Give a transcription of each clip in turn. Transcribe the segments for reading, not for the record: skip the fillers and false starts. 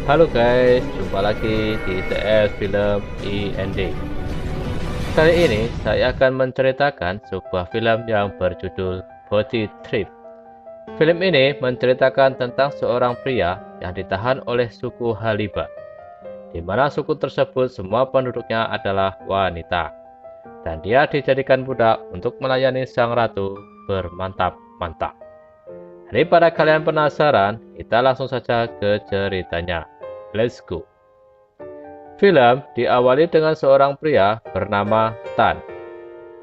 Halo guys, jumpa lagi di TS Film IND. Kali ini saya akan menceritakan sebuah film yang berjudul Body Trip. Film ini menceritakan tentang seorang pria yang ditahan oleh suku Haliba, di mana suku tersebut semua penduduknya adalah wanita, dan dia dijadikan budak untuk melayani sang ratu bermantap-mantap. Daripada kalian penasaran, kita langsung saja ke ceritanya. Let's go. Film diawali dengan seorang pria bernama Tan.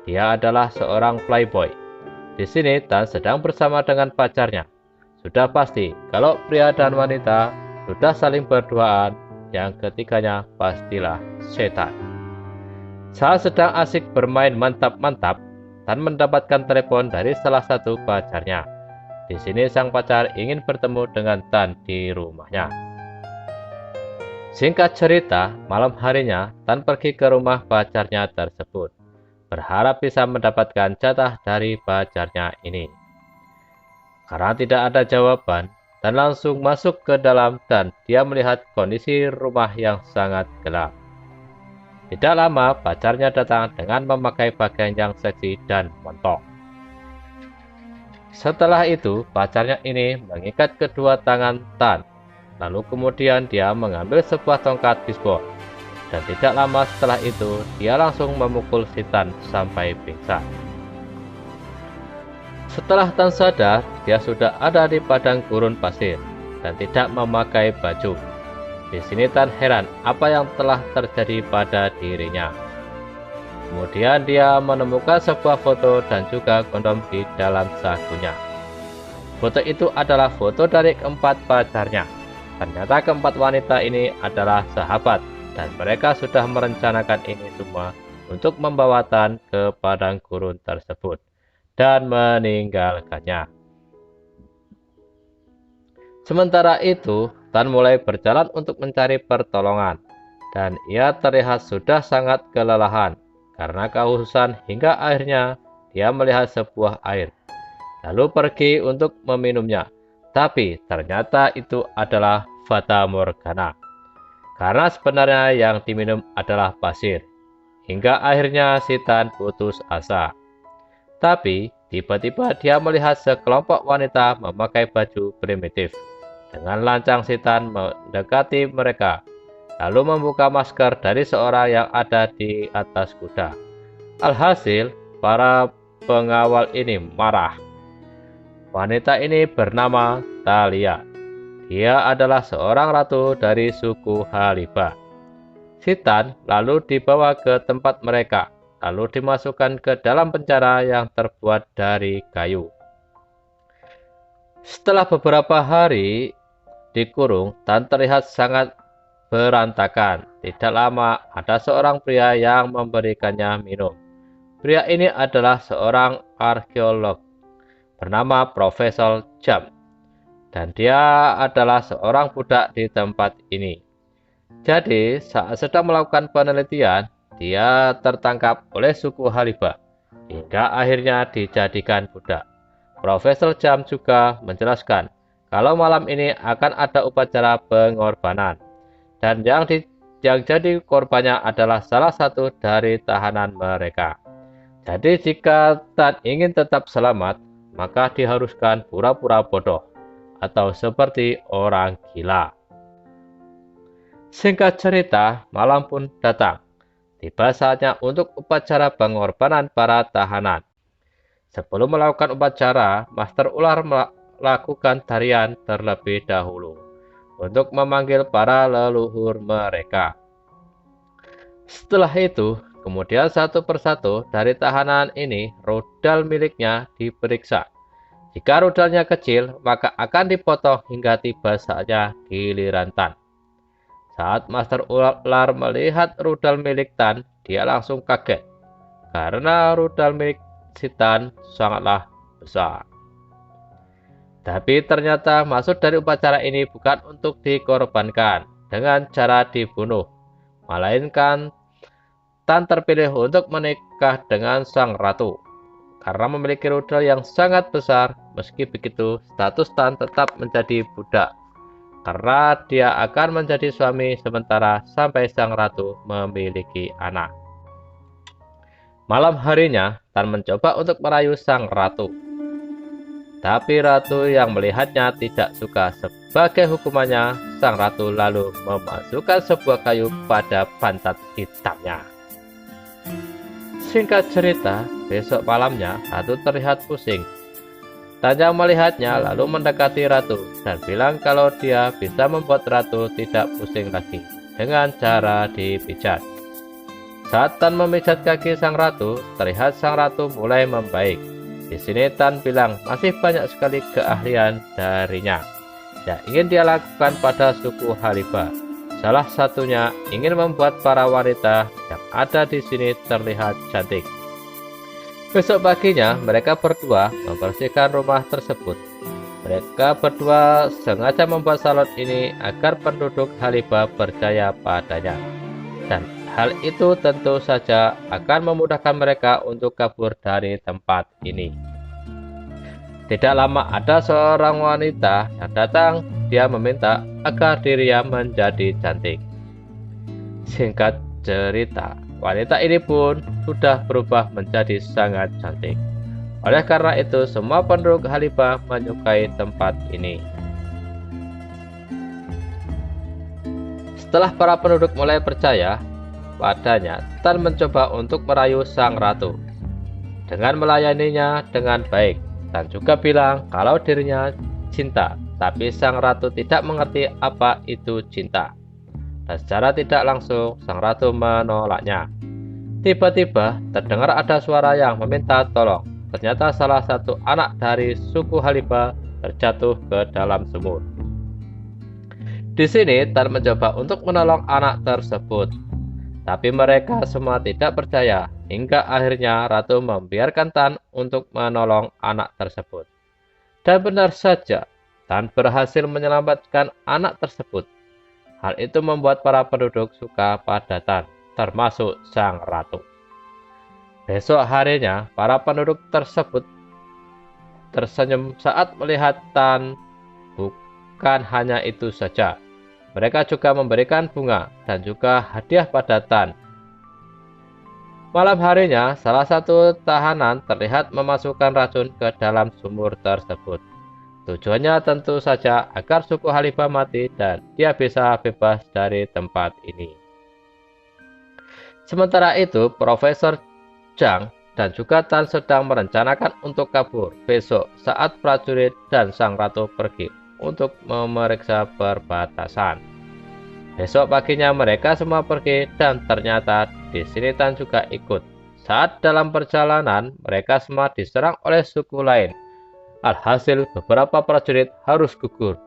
Dia adalah seorang playboy. Di sini Tan sedang bersama dengan pacarnya. Sudah pasti kalau pria dan wanita sudah saling berduaan, yang ketiganya pastilah setan. Saat sedang asik bermain mantap-mantap, Tan mendapatkan telepon dari salah satu pacarnya. Di sini sang pacar ingin bertemu dengan Tan di rumahnya. Singkat cerita, malam harinya Tan pergi ke rumah pacarnya tersebut, berharap bisa mendapatkan jatah dari pacarnya ini. Karena tidak ada jawaban, Tan langsung masuk ke dalam dan dia melihat kondisi rumah yang sangat gelap. Tidak lama, pacarnya datang dengan memakai pakaian yang seksi dan montok. Setelah itu, pacarnya ini mengikat kedua tangan Tan. Lalu kemudian dia mengambil sebuah tongkat bisbol, dan tidak lama setelah itu dia langsung memukul si Tan sampai pingsan. Setelah Tan sadar, dia sudah ada di padang gurun pasir dan tidak memakai baju. Di sini Tan heran apa yang telah terjadi pada dirinya. Kemudian dia menemukan sebuah foto dan juga kondom di dalam sakunya. Foto itu adalah foto dari keempat pacarnya. Ternyata keempat wanita ini adalah sahabat dan mereka sudah merencanakan ini semua untuk membawa Tan ke padang gurun tersebut dan meninggalkannya. Sementara itu, Tan mulai berjalan untuk mencari pertolongan dan ia terlihat sudah sangat kelelahan karena kehausan hingga akhirnya dia melihat sebuah air, lalu pergi untuk meminumnya. Tapi ternyata itu adalah Fata Morgana, karena sebenarnya yang diminum adalah pasir. Hingga akhirnya si Tan putus asa. Tapi tiba-tiba dia melihat sekelompok wanita memakai baju primitif. Dengan lancang si Tan mendekati mereka, lalu membuka masker dari seorang yang ada di atas kuda. Alhasil, para pengawal ini marah. Wanita ini bernama Thalia. Dia adalah seorang ratu dari suku Haliba. Si Tan lalu dibawa ke tempat mereka, lalu dimasukkan ke dalam penjara yang terbuat dari kayu. Setelah beberapa hari dikurung, Tan terlihat sangat berantakan. Tidak lama, ada seorang pria yang memberikannya minum. Pria ini adalah seorang arkeolog bernama Profesor Jam, dan dia adalah seorang budak di tempat ini. Jadi saat sedang melakukan penelitian, dia tertangkap oleh suku Haliba hingga akhirnya dijadikan budak. Profesor Jam juga menjelaskan kalau malam ini akan ada upacara pengorbanan, dan yang jadi korbannya adalah salah satu dari tahanan mereka. Jadi jika Tan ingin tetap selamat, maka diharuskan pura-pura bodoh atau seperti orang gila. Singkat cerita, malam pun datang. Tiba saatnya untuk upacara pengorbanan para tahanan. Sebelum melakukan upacara, Master Ular melakukan tarian terlebih dahulu untuk memanggil para leluhur mereka. Setelah itu, kemudian satu persatu dari tahanan ini rudal miliknya diperiksa. Jika rudalnya kecil, maka akan dipotong hingga tiba saatnya giliran Tan. Saat Master Ular melihat rudal milik Tan, dia langsung kaget karena rudal milik si Tan sangatlah besar. Tapi ternyata maksud dari upacara ini bukan untuk dikorbankan dengan cara dibunuh, melainkan Tan terpilih untuk menikah dengan sang ratu. Karena memiliki rudal yang sangat besar, meski begitu status Tan tetap menjadi budak. karena dia akan menjadi suami sementara sampai sang ratu memiliki anak. Malam harinya, Tan mencoba untuk merayu sang ratu. Tapi ratu yang melihatnya tidak suka. Sebagai hukumannya, sang ratu lalu memasukkan sebuah kayu pada pantat hitamnya. Singkat cerita, besok malamnya ratu terlihat pusing. Tan yang melihatnya lalu mendekati ratu dan bilang kalau dia bisa membuat ratu tidak pusing lagi dengan cara dipijat. Saat Tan memijat kaki sang ratu, terlihat sang ratu mulai membaik. Di sini Tan bilang masih banyak sekali keahlian darinya yang ingin dia lakukan pada suku Haliba. Salah satunya ingin membuat para wanita yang ada di sini terlihat cantik. Besok paginya mereka berdua membersihkan rumah tersebut. Mereka berdua sengaja membuat salon ini agar penduduk Haliba percaya padanya. Dan hal itu tentu saja akan memudahkan mereka untuk kabur dari tempat ini. Tidak lama ada seorang wanita yang datang. Dia meminta agar dirinya menjadi cantik. Singkat cerita, wanita ini pun sudah berubah menjadi sangat cantik. Oleh karena itu, semua penduduk Haliba menyukai tempat ini. Setelah para penduduk mulai percaya padanya, Tan mencoba untuk merayu sang ratu dengan melayaninya dengan baik. Tan juga bilang kalau dirinya cinta, tapi sang ratu tidak mengerti apa itu cinta. Dan secara tidak langsung sang ratu menolaknya. Tiba-tiba terdengar ada suara yang meminta tolong. Ternyata salah satu anak dari suku Haliba terjatuh ke dalam sumur. Di sini Tan mencoba untuk menolong anak tersebut. Tapi mereka semua tidak percaya, hingga akhirnya ratu membiarkan Tan untuk menolong anak tersebut. Dan benar saja, Tan berhasil menyelamatkan anak tersebut. Hal itu membuat para penduduk suka pada Tan, termasuk sang ratu. Besok harinya, para penduduk tersebut tersenyum saat melihat Tan. Bukan hanya itu saja, mereka juga memberikan bunga dan juga hadiah pada Tan. Malam harinya, salah satu tahanan terlihat memasukkan racun ke dalam sumur tersebut. Tujuannya tentu saja agar suku Haliba mati dan dia bisa bebas dari tempat ini. Sementara itu, Profesor Zhang dan juga Tan sedang merencanakan untuk kabur besok saat prajurit dan sang ratu pergi untuk memeriksa perbatasan. Besok paginya mereka semua pergi dan ternyata di sini Tan juga ikut. Saat dalam perjalanan, mereka semua diserang oleh suku lain. Alhasil beberapa prajurit harus gugur.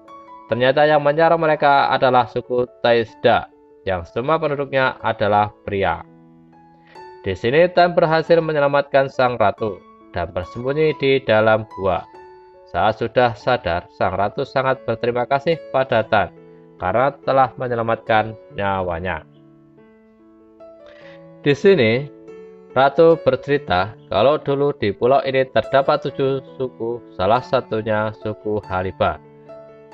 Ternyata yang menyerang mereka adalah suku Taisda, yang semua penduduknya adalah pria. Di sini Tan berhasil menyelamatkan sang ratu dan bersembunyi di dalam gua. Saat sudah sadar, sang ratu sangat berterima kasih pada Tan karena telah menyelamatkan nyawanya. Di sini, ratu bercerita kalau dulu di pulau ini terdapat 7 suku, salah satunya suku Haliba,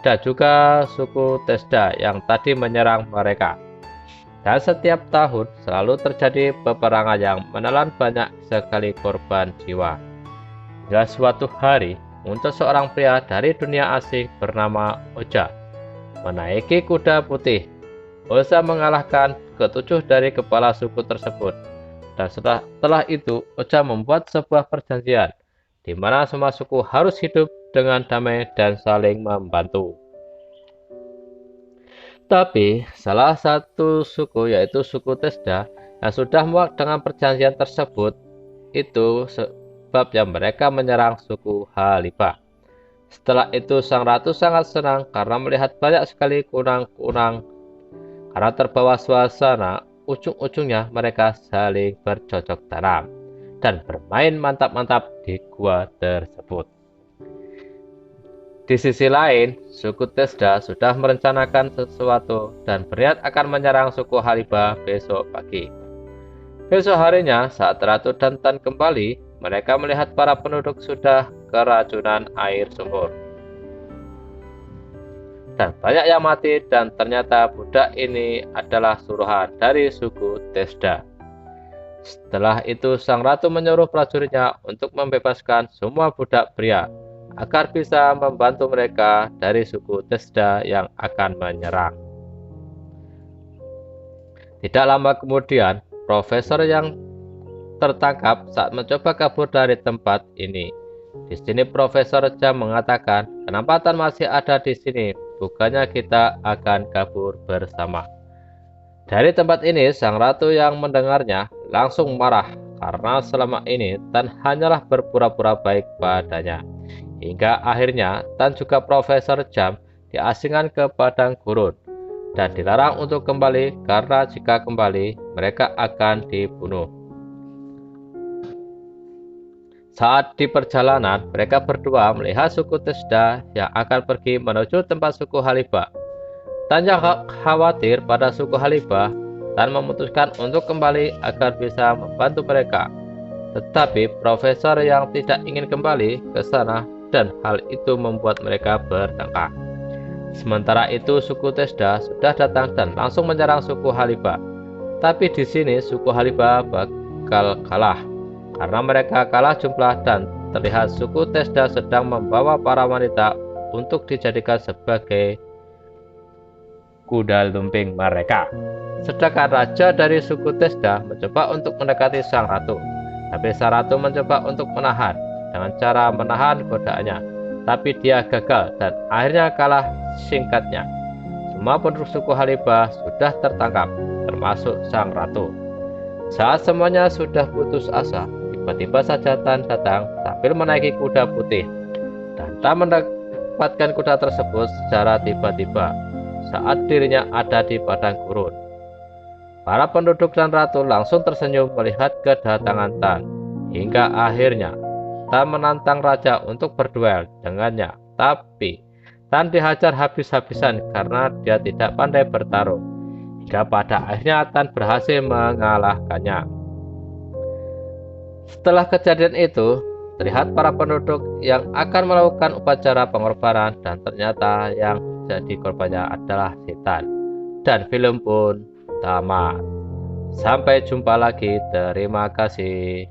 dan juga suku Tesda yang tadi menyerang mereka. Dan setiap tahun selalu terjadi peperangan yang menelan banyak sekali korban jiwa. Hingga suatu hari, muncul seorang pria dari dunia asing bernama Oja, menaiki kuda putih. Oja mengalahkan ke-7 dari kepala suku tersebut. Dan setelah itu, Oja membuat sebuah perjanjian, di mana semua suku harus hidup dengan damai dan saling membantu. Tapi, salah satu suku, yaitu suku Tesda, yang sudah muak dengan perjanjian tersebut, itu sebabnya mereka menyerang suku Haliba. Setelah itu, sang ratu sangat senang karena melihat banyak sekali kunang-kunang. Karena terbawa suasana, ujung-ujungnya mereka saling bercocok tanam dan bermain mantap-mantap di gua tersebut. Di sisi lain, suku Tesda sudah merencanakan sesuatu dan berniat akan menyerang suku Haliba besok pagi. Besok harinya, saat Ratu dan Tan kembali, mereka melihat para penduduk sudah keracunan air sumur. dan banyak yang mati, dan ternyata budak ini adalah suruhan dari suku Tesda. Setelah itu sang ratu menyuruh prajuritnya untuk membebaskan semua budak pria agar bisa membantu mereka dari suku Tesda yang akan menyerang. Tidak lama kemudian, profesor yang tertangkap saat mencoba kabur dari tempat ini. Di sini Profesor Jam mengatakan, "Kenapa Tan masih ada di sini? Bukannya kita akan kabur bersama." Dari tempat ini, sang ratu yang mendengarnya langsung marah karena selama ini Tan hanyalah berpura-pura baik padanya. Hingga akhirnya Tan juga Profesor Jam diasingkan ke padang gurun dan dilarang untuk kembali karena jika kembali mereka akan dibunuh. Saat di perjalanan, mereka berdua melihat suku Tesda yang akan pergi menuju tempat suku Halibah. Tan yang khawatir pada suku Halibah, Tan memutuskan untuk kembali agar bisa membantu mereka. Tetapi profesor yang tidak ingin kembali ke sana, dan hal itu membuat mereka bertengkar. Sementara itu suku Tesda sudah datang dan langsung menyerang suku Halibah. Tapi di sini suku Halibah bakal kalah karena mereka kalah jumlah, dan terlihat suku Tesda sedang membawa para wanita untuk dijadikan sebagai kuda lumping mereka. Sedangkan raja dari suku Tesda mencoba untuk mendekati sang ratu, tapi sang ratu mencoba untuk menahan dengan cara menahan godaannya, tapi dia gagal dan akhirnya kalah singkatnya. Semua penduduk suku Halibah sudah tertangkap, termasuk sang ratu. Saat semuanya sudah putus asa, tiba-tiba saja Tan datang sambil menaiki kuda putih, dan Tan mendapatkan kuda tersebut secara tiba-tiba saat dirinya ada di padang gurun. Para penduduk dan ratu langsung tersenyum melihat kedatangan Tan, hingga akhirnya Tan menantang raja untuk berduel dengannya, tapi Tan dihajar habis-habisan karena dia tidak pandai bertarung, hingga pada akhirnya Tan berhasil mengalahkannya. Setelah kejadian itu, terlihat para penduduk yang akan melakukan upacara pengorbanan, dan ternyata yang jadi korbannya adalah setan. Dan film pun tamat. Sampai jumpa lagi, terima kasih.